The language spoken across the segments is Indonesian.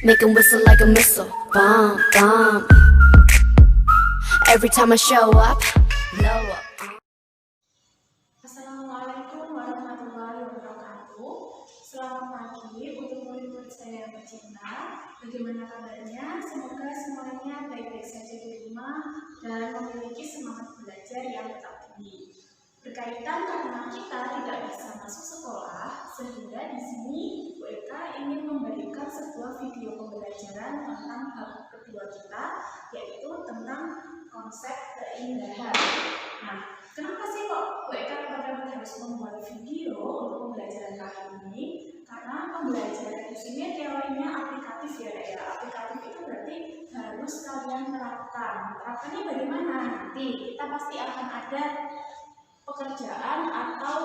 Make 'em whistle like a missile. Bomb, bomb. Every time I show up, blow up. Assalamualaikum warahmatullahi wabarakatuh. Selamat pagi untuk murid-murid saya yang tercinta. Bagaimana kabarnya? Semoga semuanya baik-baik saja di rumah dan memiliki semangat belajar yang tetap tinggi. Berkaitan karena kita tidak bisa masuk sekolah, sehingga di sini WK ingin memberikan sebuah video pembelajaran tentang bab kedua kita, yaitu tentang konsep keindahan. Nah, kenapa sih kok WK benar-benar harus membuat video untuk pembelajaran kali ini? Karena pembelajaran di sini teorinya aplikatif ya. Aplikatif itu berarti harus kalian terapkan. Terapkannya bagaimana? Nanti kita pasti akan ada pekerjaan atau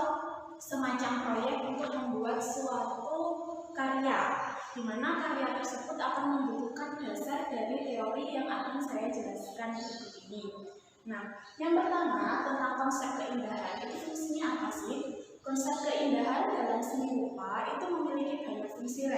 semacam proyek untuk membuat suatu karya, di mana karya tersebut akan membutuhkan dasar dari teori yang akan saya jelaskan berikut ini. Nah, yang pertama tentang konsep keindahan, itu fungsinya apa sih? Konsep keindahan dalam seni rupa itu memiliki banyak fungsi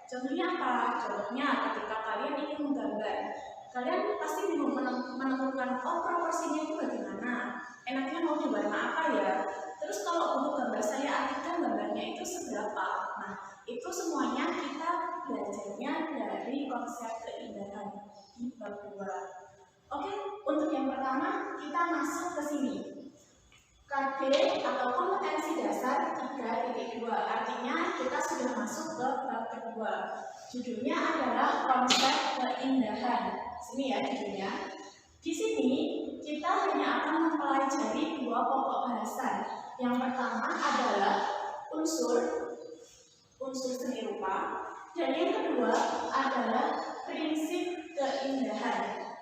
Contohnya apa? Contohnya ketika kalian ingin menggambar, kalian pasti bingung menentukan proporsinya itu bagaimana, enaknya mau warna apa ya. Terus kalau untuk gambar saya artikan gambarnya itu seberapa. Nah, itu semuanya kita belajarnya dari konsep keindahan di bab 2. Oke, untuk yang pertama kita masuk ke sini. KD atau kompetensi dasar 3.2, artinya kita sudah masuk ke bab kedua. Judulnya adalah konsep keindahan. Sini ya judulnya. Di sini kita hanya akan mempelajari dua pokok bahasan. Yang pertama adalah unsur seni rupa, dan yang kedua adalah prinsip keindahan.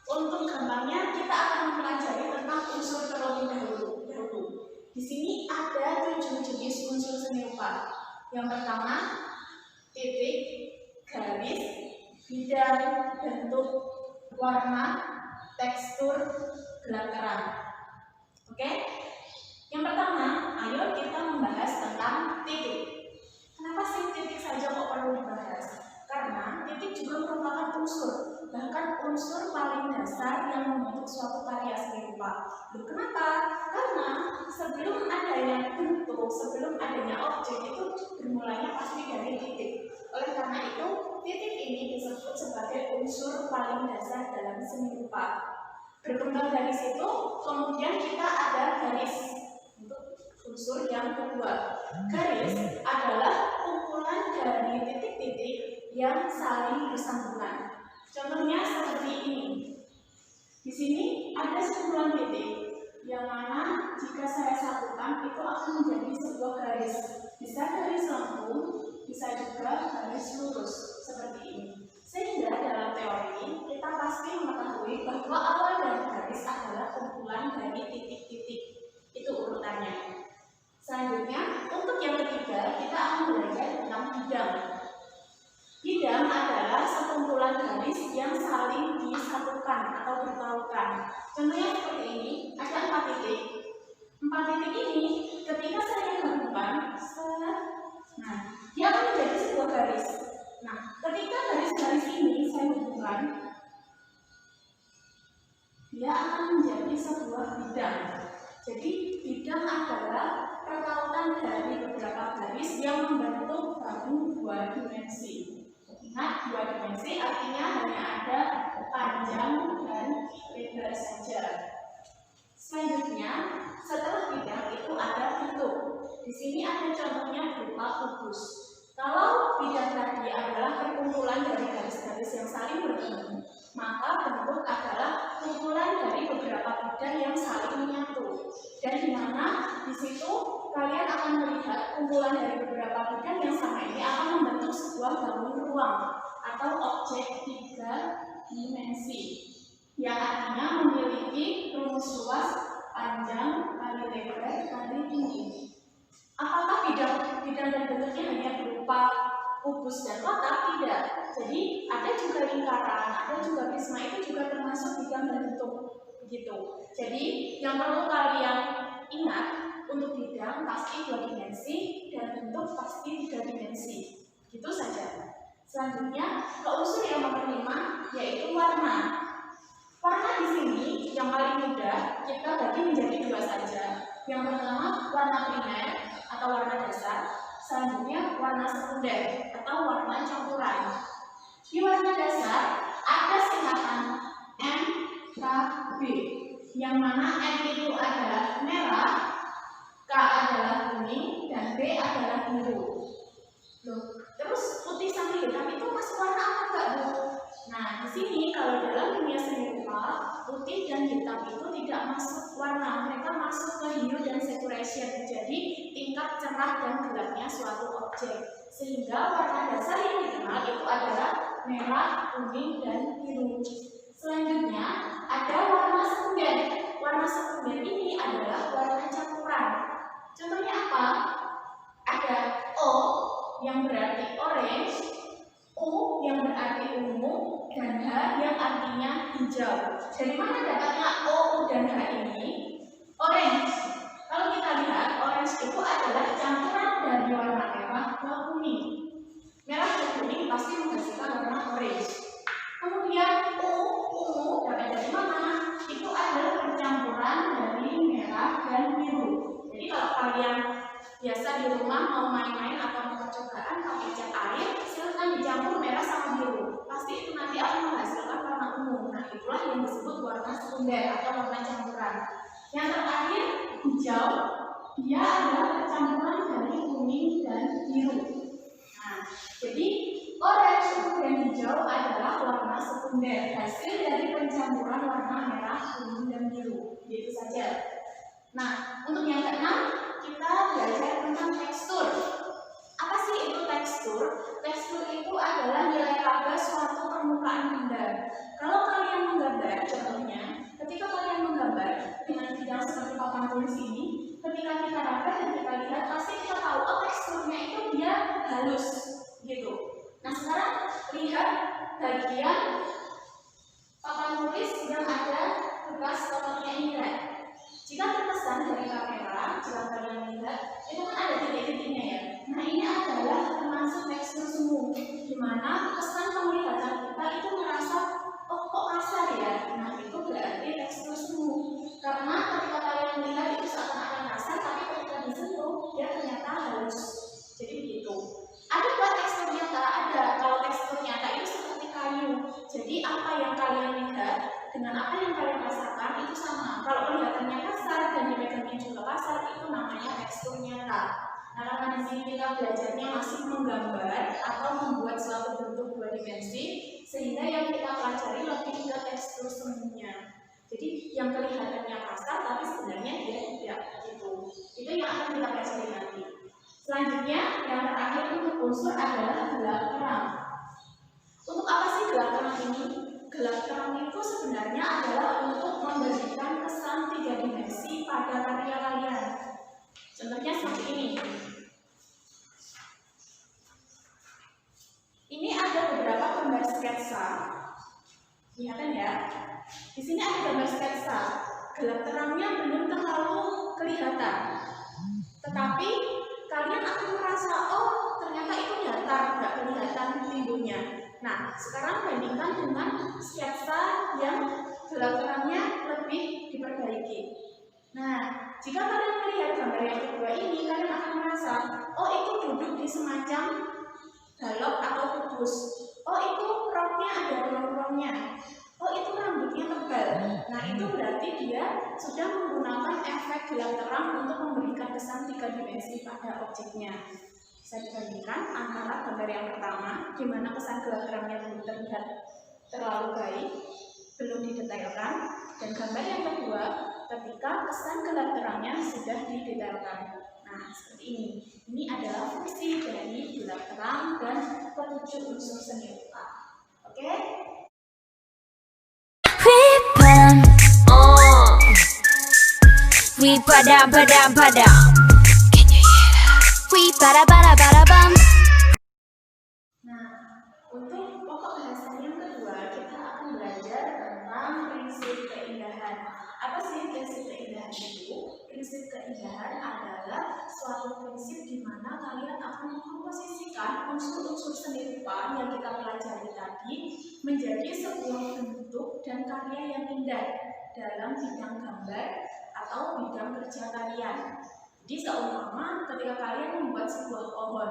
Untuk gampangnya kita akan mempelajari tentang unsur terlebih dahulu. Di sini ada 7 jenis unsur seni rupa. Yang pertama, titik, garis, bidang, bentuk, warna, tekstur, gelap terang. Oke? Yang pertama, ayo kita membahas tentang titik. Kenapa sih titik saja kok perlu dibahas? Karena titik juga merupakan unsur, bahkan unsur paling dasar yang membentuk suatu karya seni rupa. Kenapa? Karena sebelum adanya bentuk, sebelum adanya objek itu bermulanya pasti dari titik. Oleh karena itu, titik ini disebut sebagai unsur paling dasar dalam seni rupa. Berkembang dari situ, kemudian kita ada garis. Untuk unsur yang kedua, garis adalah kumpulan dari titik-titik yang saling bersambungan. Contohnya seperti ini. Di sini ada sekumpulan titik yang mana jika saya satukan itu akan menjadi sebuah garis. Bisa garis lengkung, bisa juga garis lurus seperti ini. Sehingga dalam teori kita pasti mengetahui bahwa awal dari garis adalah kumpulan dari titik-titik. Itu urutannya. Selanjutnya, untuk yang ketiga kita akan belajar tentang bidang. Bidang adalah sekumpulan garis yang saling disatukan atau bertautan. Contohnya seperti ini, ada 4 titik. 4 titik ini ketika saya gabungkan, nah, dia akan menjadi sebuah garis. Nah, ketika garis-garis ini saya hubungkan, dia akan menjadi sebuah bidang. Jadi, bidang adalah pertautan dari beberapa garis yang membentuk bahu 2 dimensi. Ingat, 2 dimensi artinya hanya ada panjang dan lebar saja. Selanjutnya, setelah bidang itu ada bentuk. Di sini ada contohnya berupa kubus. Kalau bidang tadi adalah perkumpulan dari garis-garis yang saling bertemu, maka bentuk adalah kumpulan dari beberapa bidang yang saling menyatu. Dan di mana di situ kalian akan melihat kumpulan dari beberapa bidang yang sama ini akan membentuk sebuah bangun ruang atau objek 3 dimensi yang artinya memiliki rumus luas, panjang, kali lebar, kali tinggi. Apakah bidang dan bentuknya hanya berupa kubus dan kotak? Tidak. Jadi ada juga lingkaran, ada juga prisma, itu juga termasuk bidang dan bentuk. Begitu. Jadi yang perlu kalian ingat, untuk bidang pasti 2 dimensi dan bentuk pasti 3 dimensi. Gitu saja. Selanjutnya ke unsur yang nomor 5 yaitu warna. Warna di sini yang paling mudah kita bagi menjadi dua saja. Yang pertama warna primer atau warna dasar, selanjutnya warna sekunder atau warna campuran. Di warna dasar ada singkatan M, K, B, yang mana M itu adalah merah, K adalah kuning, dan B adalah biru. Loh, terus putih sama hitam itu masuk warna apa enggak, Bu? Nah, di sini kalau dalam dunia seni rupa, putih dan hitam itu tidak masuk warna, mereka masuk ke hue dan saturation. Jadi tingkat cerah dan gelapnya suatu objek. Sehingga warna dasar yang dikenal itu adalah merah, kuning, dan biru. Selanjutnya ada warna sekunder. Warna sekunder ini adalah warna campuran. Contohnya apa? Ada O yang berarti orange, U yang berarti ungu, dan H yang artinya hijau. Dari mana dapatnya O, U, dan H ini? Orange. Kalau kita lihat, orange itu adalah campuran dari warna merah ke kuning. Merah dan kuning pasti menghasilkan warna orange. Kemudian U, ungu dapat dari mana? Itu adalah percampuran dari merah dan biru. Jadi kalau kalian biasa di rumah mau main-main atau mau percobaan pakai cat air, silahkan dicampur merah sama biru. Pasti itu nanti akan menghasilkan warna ungu. Nah, itulah yang disebut warna sekunder atau warna campuran. Yang terakhir, hijau. Dia adalah percampuran dari kuning dan biru. Nah, jadi orange, ungu, dan hijau adalah warna sekunder, hasil dari pencampuran warna merah, kuning, dan biru. Gitu saja. Nah, untuk yang keenam, kita belajar tentang tekstur. Apa sih itu tekstur? Tekstur itu adalah nilai laba suatu permukaan benda. Kalau kalian menggambar, contohnya, ketika kalian menggambar dengan bidang seperti papan tulis ini, ketika kita raba dan kita lihat, pasti kita tahu, oh teksturnya itu dia halus, gitu. Nah, sekarang lihat bagian papan tulis yang ada bekas kotornya ini, kan? Jika terkesan dari kamera, jika kalian lihat, itu kan ada titik-titiknya ya. Nah, ini adalah termasuk tekstur semu, di mana kesan penglihatan kita itu merasa, oh kok kasar ya. Nah, itu berarti tekstur semu. Karena ketika kalian melihat itu seakan-akan kasar, tapi ketika disentuh, dia ternyata halus. Jadi begitu. Ada nggak tekstur nyata? Ada. Kalau tekstur nyata itu seperti kayu. Jadi apa yang kalian lihat dengan apa yang kalian rasakan itu sama. Kalau kelihatannya kasar dan dipegangnya juga kasar, itu namanya tekstur nyata. Nah, karena di sini kita belajarnya masih menggambar atau membuat suatu bentuk dua dimensi, sehingga yang kita pelajari lebih ke tekstur semuanya. Jadi yang kelihatannya kasar, tapi sebenarnya dia tidak gitu. Itu yang akan kita pelajari nanti. Selanjutnya, yang terakhir untuk unsur adalah gelap terang. Untuk apa sih gelap terang ini? Gelap terang itu sebenarnya adalah untuk memberikan kesan tiga dimensi pada karya kalian. Contohnya seperti ini. Ini ada beberapa gambar sketsa. Lihatkan ya. Di sini ada gambar sketsa. Gelap terangnya belum terlalu kelihatan. Tetapi kalian akan merasa, oh ternyata itu datar, nggak kelihatan timbulnya. Nah, sekarang bandingkan dengan sketsa yang gelap terangnya lebih diperbaiki. Nah, jika kalian melihat gambar yang kedua ini, kalian akan merasa, oh itu duduk di semacam balok atau kubus. Oh itu roknya ada bolong-bolongnya. Oh itu rambutnya tebal. Nah itu berarti dia sudah menggunakan efek gelap terang untuk memberikan kesan tiga dimensi pada objeknya. Bisa dibandingkan antara gambar yang pertama, di mana kesan gelap terangnya belum terlihat terlalu baik, belum didetailkan, dan gambar yang kedua, ketika kesan gelap terangnya sudah didetailkan. Nah, seperti ini. Ini adalah fungsi dari gelap terang dan ketujuh unsur seni rupa. Oke? We padam padam padam. Can you hear that? We pada pada pada bam. Nah, untuk pokok bahasan yang kedua, kita akan belajar tentang prinsip keindahan. Apa sih prinsip keindahan itu? Prinsip keindahan adalah suatu prinsip di mana kalian akan memposisikan, unsur-unsur seni rupa yang kita pelajari tadi menjadi sebuah bentuk dan karya yang indah dalam bidang gambar atau bidang kerja kalian. Jadi seumpama ketika kalian membuat sebuah pohon,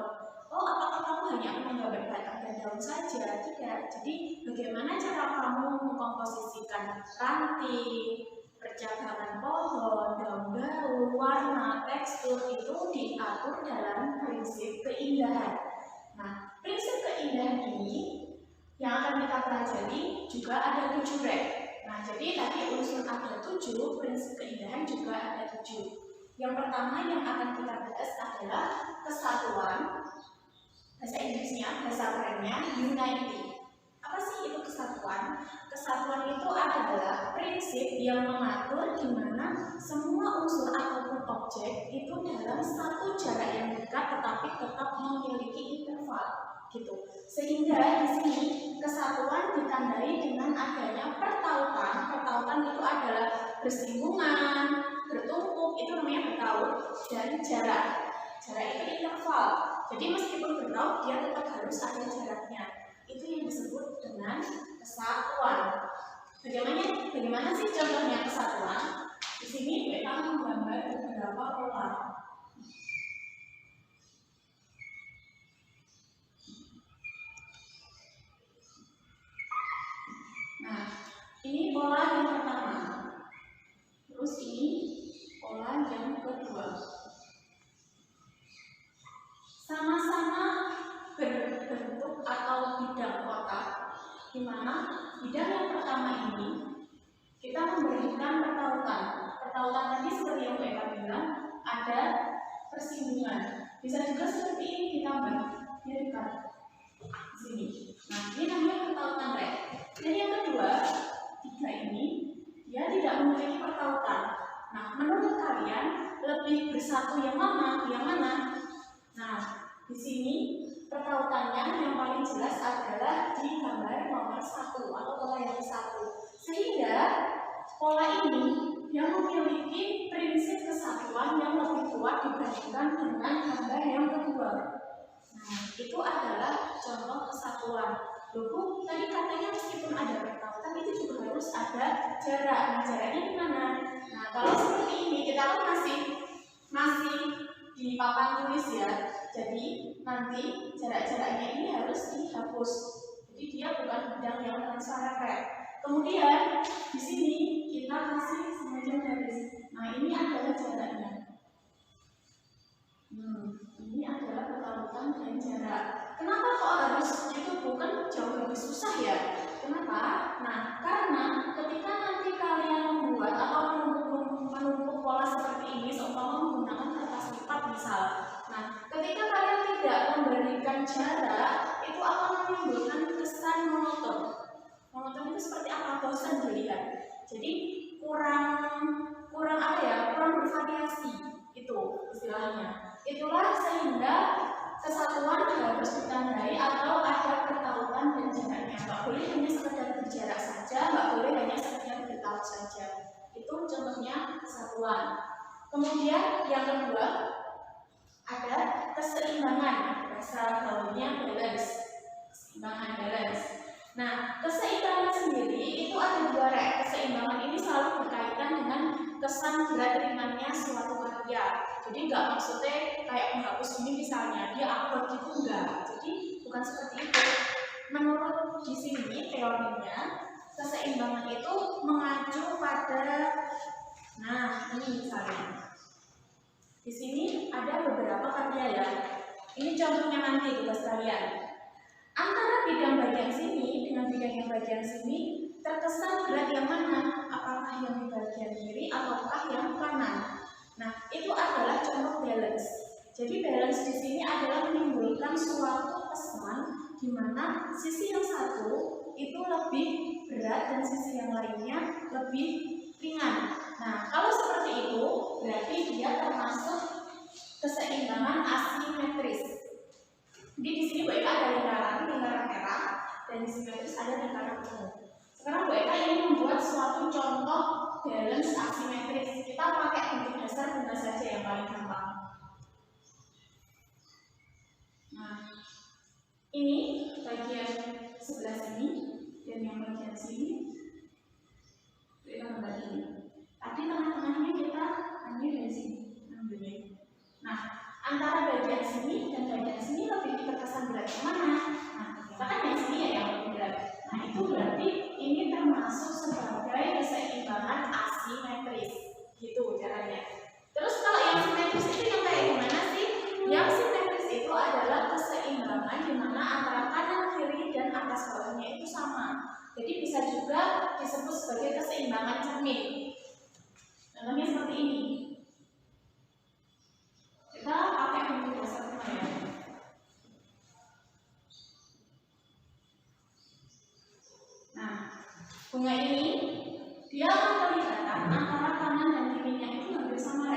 oh apakah kamu hanya menggambar batang dan daun saja? Tidak. Jadi bagaimana cara kamu mengkomposisikan ranting, percabangan pohon, daun-daun, warna, tekstur itu diatur dalam prinsip keindahan. Nah, prinsip keindahan ini yang akan kita pelajari juga ada 7 rek. Nah, jadi tadi unsur ada 7, prinsip keindahan juga ada 7. Yang pertama yang akan kita bahas adalah kesatuan. Bahasa Inggrisnya, bahasa kerennya unity. Apa sih itu kesatuan? Kesatuan itu adalah prinsip yang mengatur di mana semua unsur ataupun objek itu dalam satu jarak yang dekat tetapi tetap memiliki interval, gitu. Sehingga di sini kesatuan ditandai dengan adanya pertautan. Pertautan itu adalah bersinggungan, bertumpuk, itu namanya bertaut, dan jarak. Jarak itu interval. Jadi meskipun bertaut dia tetap harus ada jaraknya. Itu yang disebut dengan kesatuan. Bagaimana sih contohnya kesatuan? Di sini kita menggambar beberapa pola. Nah, ini pola yang pertama. Terus ini pola yang kedua. Sama-sama berbentuk atau bidang kotak, di mana bidang yang pertama ini kita memberikan pertautan. Pertautan tadi seperti yang Mbak Eka bilang ada persinggungan. Bisa juga seperti ini ditambah, dia dekat di sini. Nah, ini namanya pertautan rek. Dan yang kedua, 3 ini dia tidak memiliki pertautan. Nah, menurut kalian lebih bersatu yang mana? Yang mana? Nah, di sini pertautannya yang paling jelas adalah di gambar nomor 1 atau pola yang 1. Sehingga pola ini yang memiliki prinsip kesatuan yang lebih kuat dibandingkan dengan gambar yang kedua. Nah, itu adalah contoh kesatuan. Loh, tadi katanya meskipun ada pertautan itu juga harus ada jarak. Nah, jaraknya di mana? Nah, kalau seperti ini kita kan masih di papan tulis ya. Jadi nanti jarak-jaraknya ini harus dihapus. Jadi dia bukan bidang yang transparan. Kemudian di sini kita kasih semacam garis. Nah, ini adalah jaraknya. Ini adalah pertautan dan jarak. Kenapa kok harus itu bukan jauh lebih susah ya? Kenapa? Nah, karena ketika nanti kalian membuat atau menumpuk pola seperti ini, seumpama menggunakan kertas lipat misal. Nah, ketika kalian tidak memberikan jarak, itu akan menimbulkan kesan monoton. Monoton itu seperti apa? Bosan dilihat. Jadi kurang apa ya? Kurang bervariasi itu istilahnya. Itulah sehingga kesatuan harus ditandai atau ada pertautan dan jaraknya. Nggak boleh hanya sekedar berjarak saja, nggak boleh hanya sekedar bertaut saja. Itu contohnya kesatuan. Kemudian yang kedua ada keseimbangan, bahasa gaulnya balance. Keseimbangan balance. Nah, keseimbangan sendiri itu ada 2 rek. Keseimbangan ini selalu berkaitan dengan kesan berat ringannya suatu karya. Jadi nggak maksudnya kayak menghapus ini misalnya dia upload gitu, enggak. Jadi bukan seperti itu. Menurut di sini teorinya keseimbangan itu mengacu pada, nah ini misalnya di sini ada beberapa karya ya. Ini contohnya nanti kita sekalian. Antara bidang bagian sini dengan bidang yang bagian sini terkesan berat yang mana? Apakah yang di bagian kiri ataukah yang kanan? Nah, itu adalah contoh balance. Jadi balance di sini adalah menimbulkan suatu kesan di mana sisi yang satu itu lebih berat dan sisi yang lainnya lebih ringan. Nah, kalau seperti itu berarti dia termasuk keseimbangan asimetris. Jadi di sini Bu Eka ada lingkaran merah dan di simetris ada lingkaran ungu. Sekarang Bu Eka ingin membuat suatu contoh balance asimetris. Kita pakai bentuk dasar bunga saja yang paling gampang. Nah, ini bagian sebelah sini dan yang bagian sini kita gambar ini. Tadi tengah-tengahnya kita ambil dari sini, ambilnya. Nah, antara bagian sini dan bagian sini lebih terkesan berat yang mana? Nah, kita kan yang sini ya yang lebih berat. Nah, itu berarti ini termasuk sebagai keseimbangan asimetris, gitu caranya. Terus kalau yang simetris itu yang kayak gimana sih? Yang simetris itu adalah keseimbangan di mana antara kanan kiri dan atas bawahnya itu sama. Jadi bisa juga disebut sebagai keseimbangan cermin. Contohnya seperti ini. Kita pakai bentuk dasar bunga ya. Nah, bunga ini dia akan kelihatan antara kanan dan kirinya itu hampir sama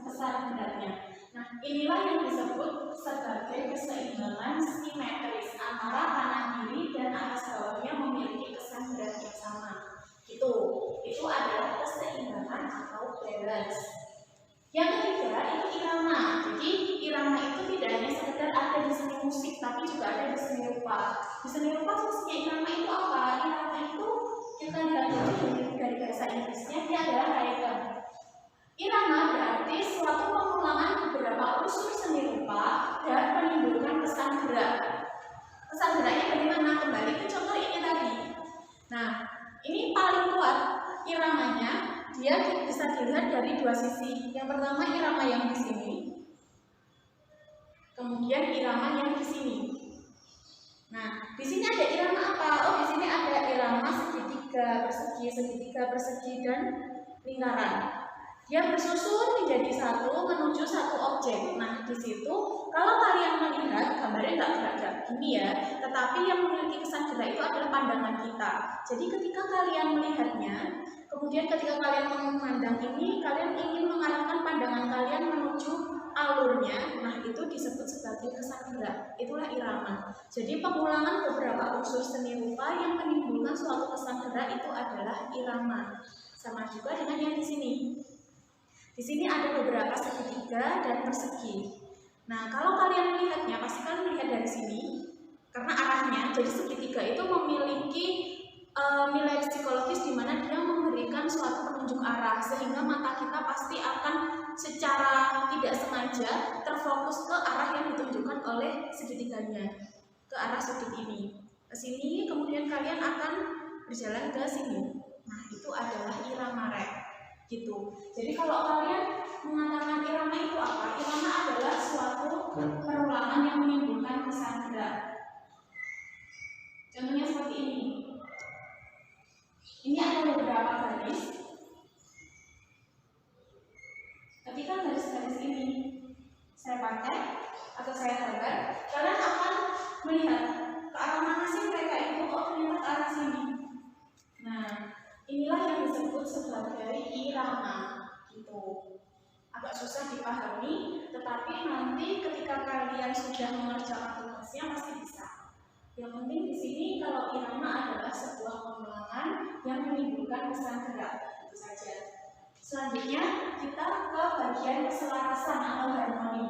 besar beratnya. Nah, inilah yang disebut sebagai keseimbangan simetris antara kanan kiri dan atas bawahnya memiliki kesan berat yang sama. Itu adalah keseimbangan atau balance. Yang ketiga itu irama. Jadi irama itu tidak hanya sekedar ada di seni musik, tapi juga ada di seni rupa. Di seni rupa fungsinya irama itu apa? Irama itu kita lihat dulu dari bahasa Inggrisnya, dia adalah rhythm. Irama berarti suatu pengulangan beberapa unsur seni rupa dan menimbulkan kesan gerak. Kesan geraknya bagaimana? Kembali ke contoh ini tadi. Nah, ini paling kuat iramanya, dia bisa dilihat dari dua sisi. Yang pertama irama yang di sini, kemudian irama yang di sini. Nah, di sini ada irama apa? Oh, di sini ada irama segitiga, persegi, dan lingkaran. Dia bersusun menjadi satu menuju satu objek. Nah, di situ kalau kalian melihat gambarnya nggak gerak-gerak gini ya, tetapi yang memiliki kesan gerak itu adalah pandangan kita. Jadi ketika kalian melihatnya, kemudian ketika kalian memandang ini, kalian ingin mengarahkan pandangan kalian menuju alurnya. Nah, itu disebut sebagai kesan gerak. Itulah irama. Jadi pengulangan beberapa unsur seni rupa yang menimbulkan suatu kesan gerak itu adalah irama. Sama juga dengan yang di sini. Di sini ada beberapa segitiga dan persegi. Nah, kalau kalian melihatnya, pasti kalian melihat dari sini, karena arahnya, jadi segitiga itu memiliki nilai psikologis di mana dia memberikan suatu penunjuk arah, sehingga mata kita pasti akan secara tidak sengaja terfokus ke arah yang ditunjukkan oleh segitiganya, ke arah sudut ini. Ke sini, kemudian kalian akan berjalan ke sini. Nah, itu adalah irama rek. Gitu. Jadi kalau kalian mengatakan irama itu apa? Irama adalah suatu perulangan yang menimbulkan kesan gerak. Contohnya seperti ini. Ini ada beberapa garis. Ketika garis-garis ini saya pakai atau saya gambar, kalian akan melihat ke arah mana sih mereka itu? Oh, ternyata ke arah sini. Nah, inilah yang disebut sebagai irama, gitu. Agak susah dipahami, tetapi nanti ketika kalian sudah mengerjakan tugasnya pasti bisa. Yang penting di sini kalau irama adalah sebuah pengulangan yang menimbulkan kesan gerak, itu saja. Selanjutnya kita ke bagian keselarasan atau harmoni.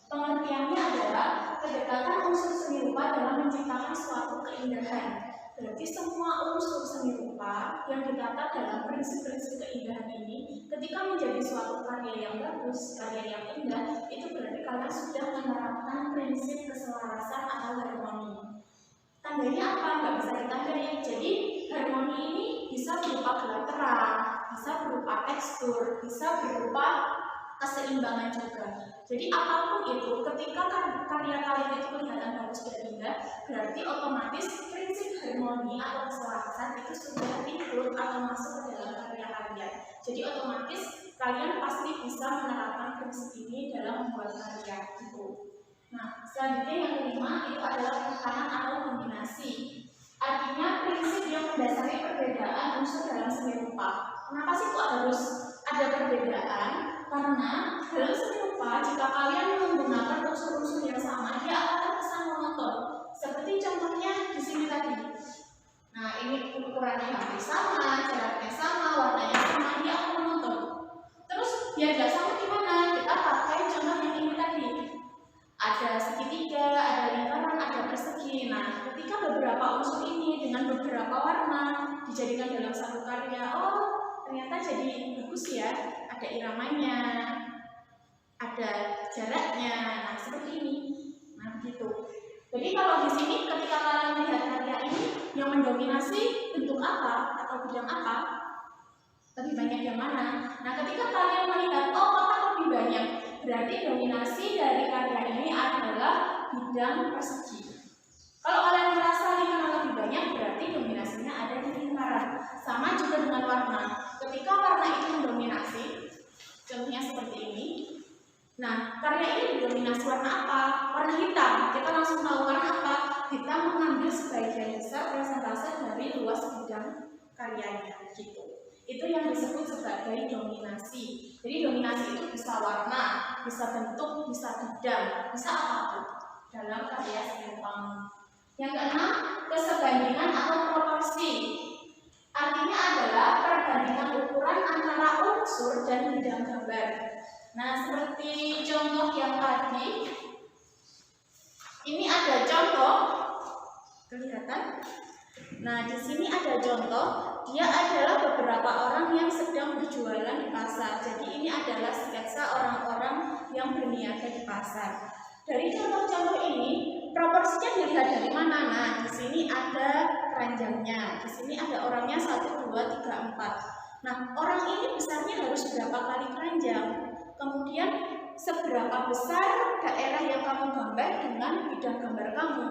Pengertiannya adalah kedekatan unsur seni rupa dalam menciptakan suatu keindahan. Berarti semua unsur seni rupa yang ditata dalam prinsip-prinsip keindahan ini, ketika menjadi suatu karya yang bagus, karya yang indah, itu berarti kalian sudah menerapkan prinsip keselarasan atau harmoni. Tandanya apa? Nggak bisa ditandai. Jadi harmoni ini bisa berupa gelap terang, bisa berupa tekstur, bisa berupa keseimbangan juga. Jadi apapun itu, ketika karya kalian itu kelihatan bagus dan indah, berarti otomatis prinsip harmoni atau keselarasan itu sudah ikut atau masuk ke dalam karya kalian. Jadi otomatis kalian pasti bisa menerapkan prinsip ini dalam membuat karya itu. Nah, selanjutnya yang kelima itu adalah penekanan atau kombinasi. Artinya prinsip yang mendasari perbedaan unsur dalam seni rupa. Kenapa sih kok harus ada perbedaan? Karena dalam seni rupa, jika kalian menggunakan unsur-unsur yang sama, dia akan terkesan monoton. Seperti contohnya di sini tadi. Nah, ini ukurannya hampir sama, jaraknya sama, warnanya sama, dia akan monoton. Terus biar nggak sama gimana? Kita pakai contoh yang ini tadi. Ada segitiga, ada lingkaran, ada persegi. beberapa unsur ini dengan beberapa warna dijadikan dalam satu karya. Oh, ternyata jadi bagus ya, ada iramanya, ada jaraknya, nah seperti ini. Nah begitu. Jadi kalau di sini ketika kalian melihat karya ini yang mendominasi bentuk apa atau bidang apa, lebih banyak yang mana? Nah ketika kalian melihat oh kotak lebih banyak, berarti dominasi dari karya ini adalah bidang persegi. Kalau kalian merasa lingkaran lebih banyak, berarti dominasinya ada di lingkaran. Sama juga dengan warna. Ketika warna itu mendominasi, contohnya seperti ini. Nah, karya ini didominasi warna apa? Warna hitam. Kita langsung tahu warna apa? Hitam mengambil sebagian besar persentase dari luas bidang karyanya, gitu. Itu yang disebut sebagai dominasi. Jadi dominasi itu bisa warna, bisa bentuk, bisa bidang, bisa apapun dalam karya seni kamu. Yang keenam, kesebandingan atau proporsi. Artinya adalah perbandingan ukuran antara unsur dan bidang gambar. Nah, seperti contoh yang tadi, ini ada contoh, kelihatan? Nah, di sini ada contoh, dia adalah beberapa orang yang sedang berjualan di pasar. Jadi ini adalah sketsa orang-orang yang berniaga di pasar. Dari contoh-contoh ini, proporsinya dilihat dari mana? Nah, di sini ada keranjangnya, di sini ada orangnya 1, 2, 3, 4. Nah, orang ini besarnya harus berapa kali keranjang? Kemudian, seberapa besar daerah yang kamu gambar dengan bidang gambar kamu?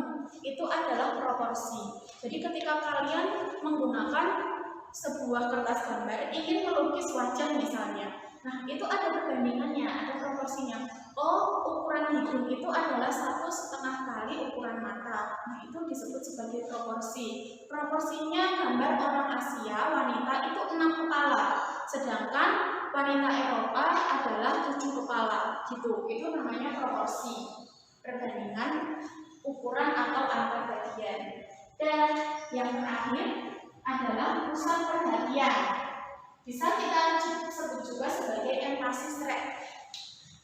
Itu adalah proporsi. Jadi ketika kalian menggunakan sebuah kertas gambar, ingin melukis wajah misalnya, nah itu ada perbandingannya, ada proporsinya. Oh, ukuran hidung itu adalah 1,5 kali ukuran mata. Nah, itu disebut sebagai proporsi. Proporsinya gambar orang Asia, wanita itu 6 kepala. Sedangkan wanita Eropa adalah 7 kepala. Gitu. Itu namanya proporsi. Perbandingan ukuran atau antar bagian. Dan yang terakhir adalah pusat perhatian. Bisa kita sebut juga sebagai emphasis rate.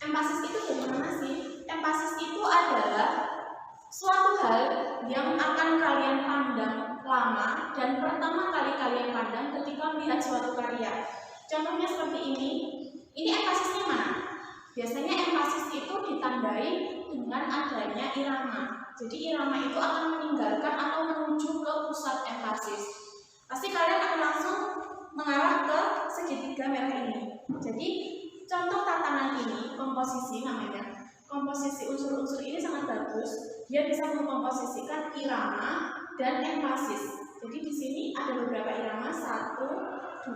Emphasis itu bagaimana sih? Emphasis itu adalah suatu hal yang akan kalian pandang lama dan pertama kali kalian pandang ketika melihat suatu karya. Contohnya seperti ini empasisnya mana? Biasanya empasis itu ditandai dengan adanya irama. Jadi irama itu akan meninggalkan atau menuju ke pusat empasis. Pasti kalian akan langsung mengarah ke segitiga merah ini. Jadi contoh tatanan ini, komposisi namanya. Komposisi unsur-unsur ini sangat bagus. Dia bisa mengkomposisikan irama dan empasis. Jadi di sini ada beberapa irama, 1,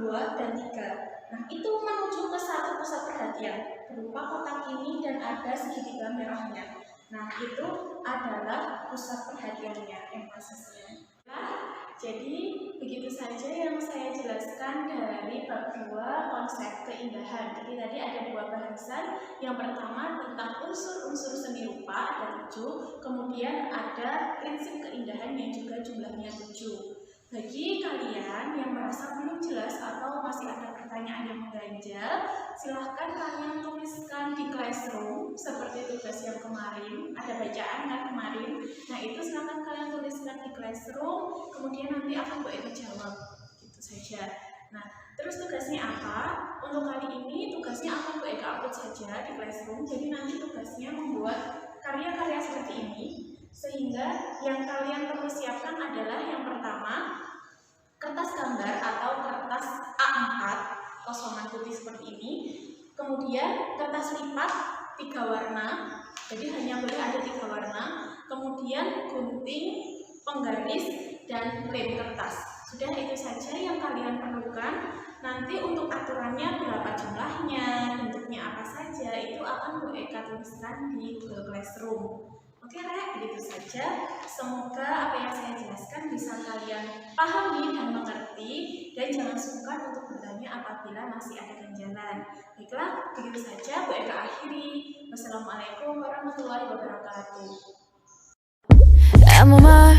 2, dan 3. Nah, itu menuju ke satu pusat perhatian berupa kotak ini dan ada segitiga merahnya. Nah, itu adalah pusat perhatiannya, empasisnya. Nah, jadi begitu saja yang saya jelaskan dari bab 2 konsep keindahan. Jadi tadi ada 2 bahasan. Yang pertama tentang unsur-unsur seni rupa ada 7. Kemudian ada prinsip keindahan yang juga jumlahnya 7. Bagi kalian yang merasa belum jelas atau masih ada pertanyaan yang mengganjal, silahkan kalian tuliskan di Classroom seperti tugas yang kemarin. Ada bacaan kan kemarin? Nah, itu silahkan kalian tuliskan di Classroom, kemudian nanti akan Bu Eka jawab. Gitu saja. Nah, terus tugasnya apa? Untuk kali ini tugasnya akan Bu Eka upload saja di Classroom. Jadi nanti tugasnya membuat karya-karya seperti ini. Sehingga yang kalian perlu siapkan adalah yang pertama, kertas gambar atau kertas A4 kosongan putih seperti ini. Kemudian kertas lipat 3 warna, jadi hanya boleh ada 3 warna. Kemudian gunting, penggaris, dan lem kertas. Sudah itu saja yang kalian perlukan. Nanti untuk aturannya berapa jumlahnya, bentuknya apa saja, itu akan Bu Eka tuliskan di Google Classroom. Oke, Rek, begitu saja. Semoga apa yang saya jelaskan bisa kalian pahami dan mengerti, dan jangan sungkan untuk bertanya apabila masih ada ganjalan. Baiklah, begitu saja Bu Eka akhiri. Wassalamualaikum warahmatullahi wabarakatuh. 아무 말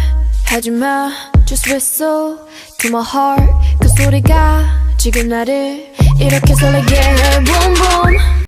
하지마 Just whistle to my heart 그 소리가 지금 나를 이렇게 설레게 해 Boom boom